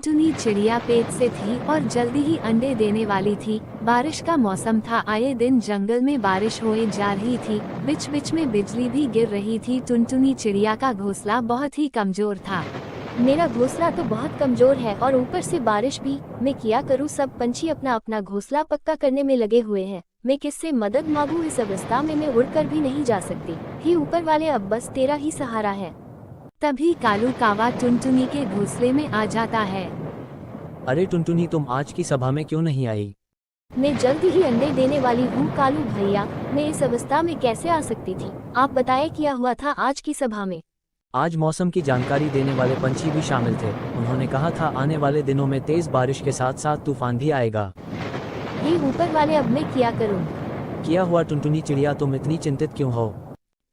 टुनटुनी चिड़िया पेट से थी और जल्दी ही अंडे देने वाली थी। बारिश का मौसम था, आए दिन जंगल में बारिश होए जा रही थी। बीच बीच में बिजली भी गिर रही थी। टुनटुनी चिड़िया का घोंसला बहुत ही कमजोर था। मेरा घोंसला तो बहुत कमजोर है और ऊपर से बारिश भी। मैं क्या करूं? सब पंछी अपना अपना घोंसला पक्का करने में लगे हुए हैं। मैं किससे मदद मांगूं? इस अवस्था में मैं उड़कर भी नहीं जा सकती। हे ऊपर वाले, अब बस तेरा ही सहारा है। तभी कालू कावा टुनटुनी के घोंसले में आ जाता है। अरे टुनटुनी, तुम आज की सभा में क्यों नहीं आई? मैं जल्दी ही अंडे देने वाली हूँ कालू भैया। मैं इस अवस्था में कैसे आ सकती थी? आप बताएं क्या हुआ था आज की सभा में? आज मौसम की जानकारी देने वाले पंछी भी शामिल थे। उन्होंने कहा था आने वाले दिनों में तेज बारिश के साथ साथ तूफान भी आएगा। हे ऊपर वाले, अब मैं क्या करूँ? क्या हुआ टुनटुनी चिड़िया, तुम इतनी चिंतित क्यों हो?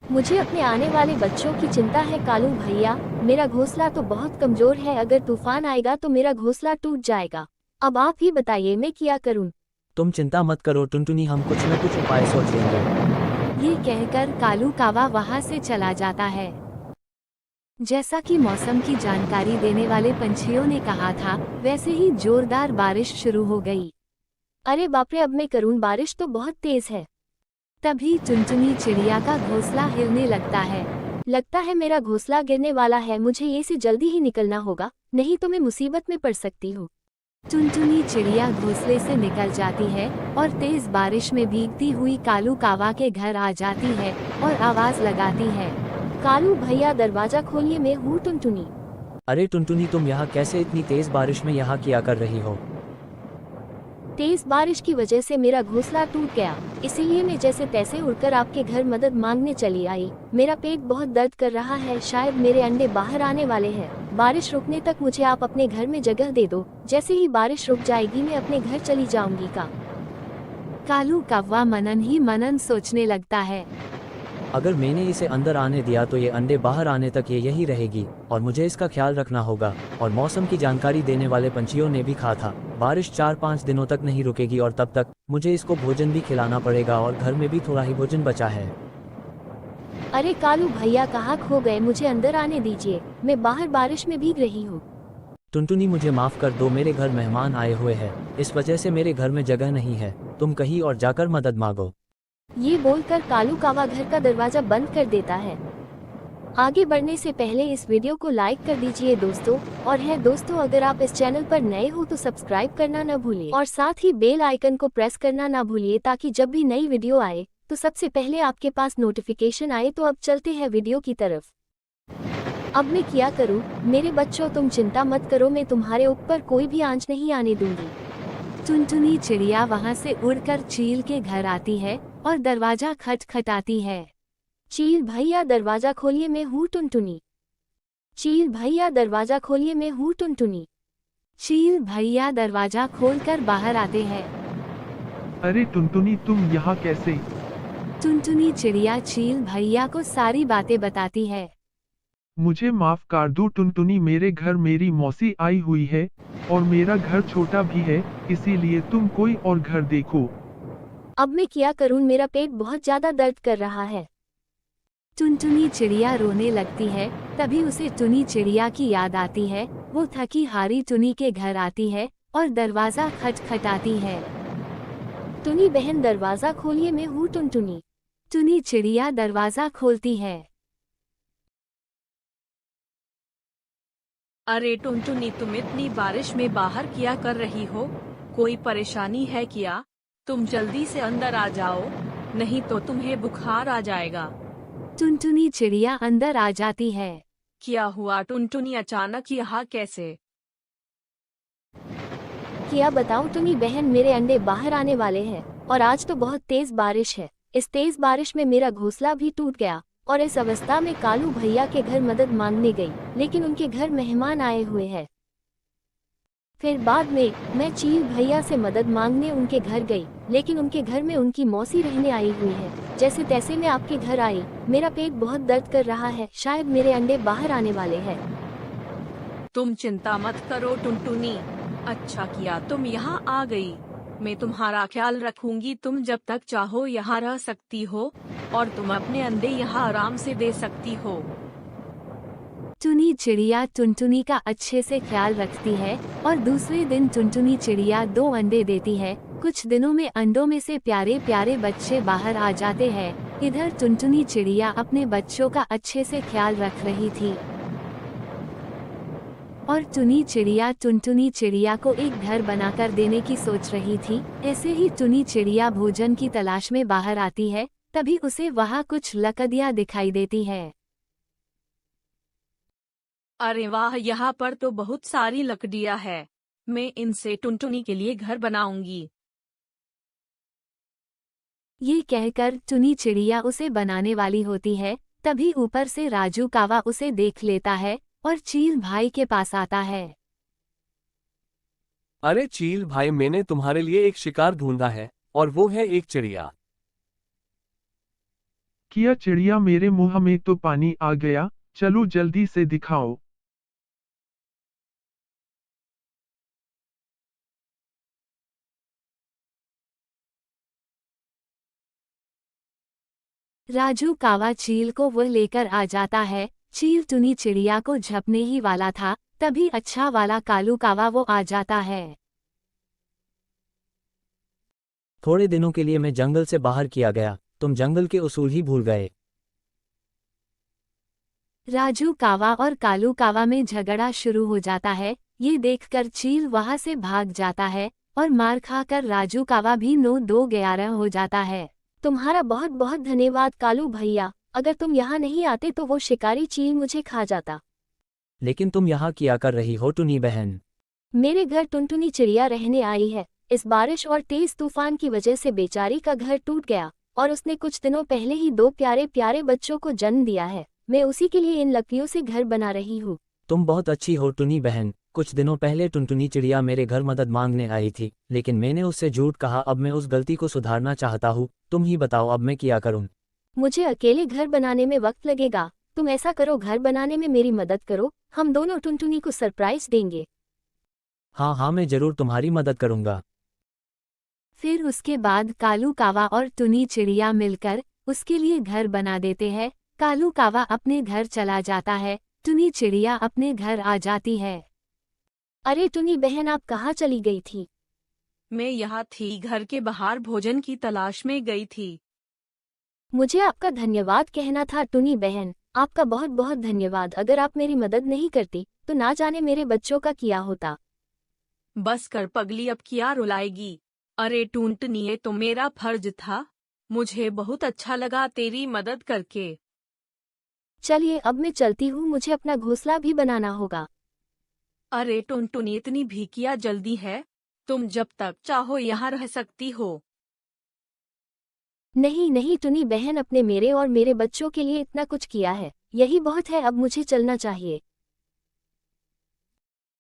मुझे अपने आने वाले बच्चों की चिंता है कालू भैया। मेरा घोंसला तो बहुत कमजोर है, अगर तूफान आएगा तो मेरा घोंसला टूट जाएगा। अब आप ही बताइए मैं क्या करूं? तुम चिंता मत करो टुनटुनी, हम कुछ न कुछ उपाय सोच लेंगे। ये कहकर कालू कावा वहां से चला जाता है। जैसा कि मौसम की जानकारी देने वाले पंछियों ने कहा था, वैसे ही जोरदार बारिश शुरू हो गई। अरे बाप रे, अब मैं करूं? बारिश तो बहुत तेज है। तभी टुनटुनी चिड़िया का घोंसला हिलने लगता है। लगता है मेरा घोंसला गिरने वाला है। मुझे ये से जल्दी ही निकलना होगा, नहीं तो मैं मुसीबत में पड़ सकती हूँ। टुनटुनी चिड़िया घोंसले से निकल जाती है और तेज बारिश में भीगती हुई कालू कावा के घर आ जाती है और आवाज लगाती है, कालू भैया दरवाजा खोलिए, मैं हूँ टुनटुनी। अरे टुनटुनी, तुम यहाँ कैसे इतनी तेज बारिश में यहाँ क्या कर रही हो? तेज बारिश की वजह से मेरा घोंसला टूट गया, इसीलिए मैं जैसे तैसे उड़कर आपके घर मदद मांगने चली आई। मेरा पेट बहुत दर्द कर रहा है, शायद मेरे अंडे बाहर आने वाले हैं। बारिश रुकने तक मुझे आप अपने घर में जगह दे दो। जैसे ही बारिश रुक जाएगी मैं अपने घर चली जाऊंगी का। कालू कौवा मनन ही मनन सोचने लगता है, अगर मैंने इसे अंदर आने दिया तो ये अंडे बाहर आने तक ये यही रहेगी और मुझे इसका ख्याल रखना होगा। और मौसम की जानकारी देने वाले पंछियों ने भी कहा था बारिश 4-5 दिनों तक नहीं रुकेगी और तब तक मुझे इसको भोजन भी खिलाना पड़ेगा और घर में भी थोड़ा ही भोजन बचा है। अरे कालू भैया कहाँ खो गए? मुझे अंदर आने दीजिए, मैं बाहर बारिश में भीग रही हूँ। टुनटुनी, मुझे माफ कर दो, मेरे घर मेहमान आए हुए हैं, इस वजह से मेरे घर में जगह नहीं है। तुम कहीं और जाकर मदद मांगो। ये बोलकर कालू कावा घर का दरवाजा बंद कर देता है। आगे बढ़ने से पहले इस वीडियो को लाइक कर दीजिए दोस्तों। और है दोस्तों, अगर आप इस चैनल पर नए हो तो सब्सक्राइब करना न भूलिए और साथ ही बेल आइकन को प्रेस करना न भूलिए, ताकि जब भी नई वीडियो आए तो सबसे पहले आपके पास नोटिफिकेशन आए। तो अब चलते हैं वीडियो की तरफ। अब मैं क्या करूं? मेरे बच्चों, तुम चिंता मत करो, मैं तुम्हारे ऊपर कोई भी आंच नहीं आने दूंगी। टुनटुनी चिड़िया वहां से उड़कर चील के घर आती है और दरवाजा खटखटाती है। चील भैया दरवाजा खोलिए, मैं हूँ टुनटुनी। चील भैया दरवाजा खोलिए, मैं हूँ टुनटुनी। चील भैया दरवाजा खोलकर बाहर आते हैं। अरे टुनटुनी, तुम यहाँ कैसे? टुनटुनी चिड़िया चील भैया को सारी बातें बताती है। मुझे माफ कर दो टुनटुनी, मेरे घर मेरी मौसी आई हुई है और मेरा घर छोटा भी है, इसीलिए तुम कोई और घर देखो। अब मैं क्या करूं? मेरा पेट बहुत ज्यादा दर्द कर रहा है। टुनटुनी चिड़िया रोने लगती है। तभी उसे टुनी चिड़िया की याद आती है। वो थकी हारी टुनी के घर आती है और दरवाजा खटखटाती है। टुनी बहन दरवाजा खोलिए, मैं हूँ टुनटुनी। टुनी चिड़िया दरवाजा खोलती है। अरे टुनटुनी, तुम इतनी बारिश में बाहर क्या कर रही हो? कोई परेशानी है क्या? तुम जल्दी से अंदर आ जाओ, नहीं तो तुम्हें बुखार आ जाएगा। टुनटुनी चिड़िया अंदर आ जाती है। क्या हुआ टुनटुनी, अचानक यहाँ कैसे? क्या बताऊं टुनी बहन, मेरे अंडे बाहर आने वाले हैं और आज तो बहुत तेज बारिश है। इस तेज बारिश में मेरा घोंसला भी टूट गया और इस अवस्था में कालू भैया के घर मदद मांगने गई, लेकिन उनके घर मेहमान आए हुए हैं। फिर बाद में मैं चील भैया से मदद मांगने उनके घर गई, लेकिन उनके घर में उनकी मौसी रहने आई हुई है। जैसे तैसे मैं आपके घर आई। मेरा पेट बहुत दर्द कर रहा है, शायद मेरे अंडे बाहर आने वाले हैं। तुम चिंता मत करो टुनटुनी, अच्छा किया तुम यहाँ आ गई। मैं तुम्हारा ख्याल रखूंगी, तुम जब तक चाहो यहाँ रह सकती हो और तुम अपने अंडे यहाँ आराम से दे सकती हो। टुनी चिड़िया टुनटुनी का अच्छे से ख्याल रखती है और दूसरे दिन टुनटुनी चिड़िया 2 अंडे देती है। कुछ दिनों में अंडों में से प्यारे प्यारे बच्चे बाहर आ जाते हैं। इधर टुनटुनी चिड़िया अपने बच्चों का अच्छे से ख्याल रख रही थी और टुनटुनी चिड़िया को एक घर बनाकर देने की सोच रही थी। ऐसे ही टुनी चिड़िया भोजन की तलाश में बाहर आती है, तभी उसे वहाँ कुछ लकड़ियाँ दिखाई देती है। अरे वाह, यहाँ पर तो बहुत सारी लकड़ियाँ है। मैं इनसे टुनटुनी के लिए घर बनाऊंगी। ये कहकर टुनी चिड़िया उसे बनाने वाली होती है, तभी ऊपर से राजू कावा उसे देख लेता है और चील भाई के पास आता है। अरे चील भाई, मैंने तुम्हारे लिए एक शिकार ढूंढा है और वो है एक चिड़िया। किया चिड़िया, मेरे मुंह में तो पानी आ गया, चलो जल्दी से दिखाओ। राजू कावा चील को वह लेकर आ जाता है। चील टुनी चिड़िया को झपने ही वाला था, तभी अच्छा वाला कालू कावा वो आ जाता है। थोड़े दिनों के लिए मैं जंगल से बाहर किया गया, तुम जंगल के उसूल ही भूल गए। राजू कावा और कालू कावा में झगड़ा शुरू हो जाता है। ये देखकर चील वहां से भाग जाता है और मार खाकर राजू कावा भी 9-2-11 हो जाता है। तुम्हारा बहुत बहुत धन्यवाद कालू भैया, अगर तुम यहाँ नहीं आते तो वो शिकारी चील मुझे खा जाता। लेकिन तुम यहाँ क्या कर रही हो टुनी बहन? मेरे घर टुनटुनी चिड़िया रहने आई है। इस बारिश और तेज तूफान की वजह से बेचारी का घर टूट गया और उसने कुछ दिनों पहले ही 2 प्यारे प्यारे बच्चों को जन्म दिया है। मैं उसी के लिए इन लकड़ियों से घर बना रही हूँ। तुम बहुत अच्छी हो टुनी बहन। कुछ दिनों पहले टुनटुनी चिड़िया मेरे घर मदद मांगने आई थी, लेकिन मैंने उससे झूठ कहा। अब मैं उस गलती को सुधारना चाहता हूँ। तुम ही बताओ अब मैं क्या करूँ? मुझे अकेले घर बनाने में वक्त लगेगा। तुम ऐसा करो, घर बनाने में मेरी मदद करो, हम दोनों टुनटुनी को सरप्राइज देंगे। हाँ, मैं जरूर तुम्हारी मदद करूँगा। फिर उसके बाद कालू कावा और टुनी चिड़िया मिलकर उसके लिए घर बना देते हैं। कालू कावा अपने घर चला जाता है, टुनी चिड़िया अपने घर आ जाती है। अरे टुनी बहन, आप कहाँ चली गई थी? मैं यहाँ थी, घर के बाहर भोजन की तलाश में गई थी। मुझे आपका धन्यवाद कहना था टुनी बहन, आपका बहुत बहुत धन्यवाद। अगर आप मेरी मदद नहीं करती तो ना जाने मेरे बच्चों का क्या होता। बस कर पगली, अब क्या रुलाएगी। अरे टुनटुनी, ये तो मेरा फर्ज था। मुझे बहुत अच्छा लगा तेरी मदद करके। चलिए अब मैं चलती हूँ, मुझे अपना घोंसला भी बनाना होगा। अरे टुनटुनी, इतनी भी क्या जल्दी है? तुम जब तक चाहो यहाँ रह सकती हो। नहीं नहीं टुनी बहन, अपने मेरे और मेरे बच्चों के लिए इतना कुछ किया है, यही बहुत है। अब मुझे चलना चाहिए।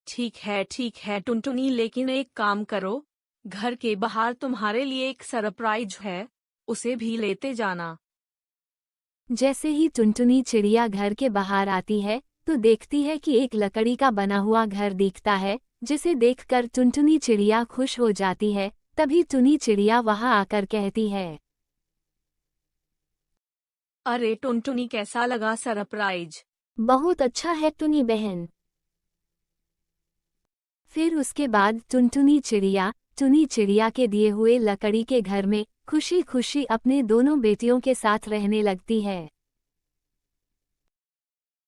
ठीक है टुनटुनी, लेकिन एक काम करो, घर के बाहर तुम्हारे लिए एक सरप्राइज है, उसे भी लेते जाना। जैसे ही टुनटुनी चिड़िया घर के बाहर आती है तो देखती है कि एक लकड़ी का बना हुआ घर दिखता है, जिसे देखकर टुनटुनी चिड़िया खुश हो जाती है। तभी टुनी चिड़िया वहां आकर कहती है, अरे टुनटुनी, कैसा लगा सरप्राइज? बहुत अच्छा है टुनी बहन। फिर उसके बाद टुनी चिड़िया के दिए हुए लकड़ी के घर में खुशी खुशी अपने दोनों बेटियों के साथ रहने लगती है।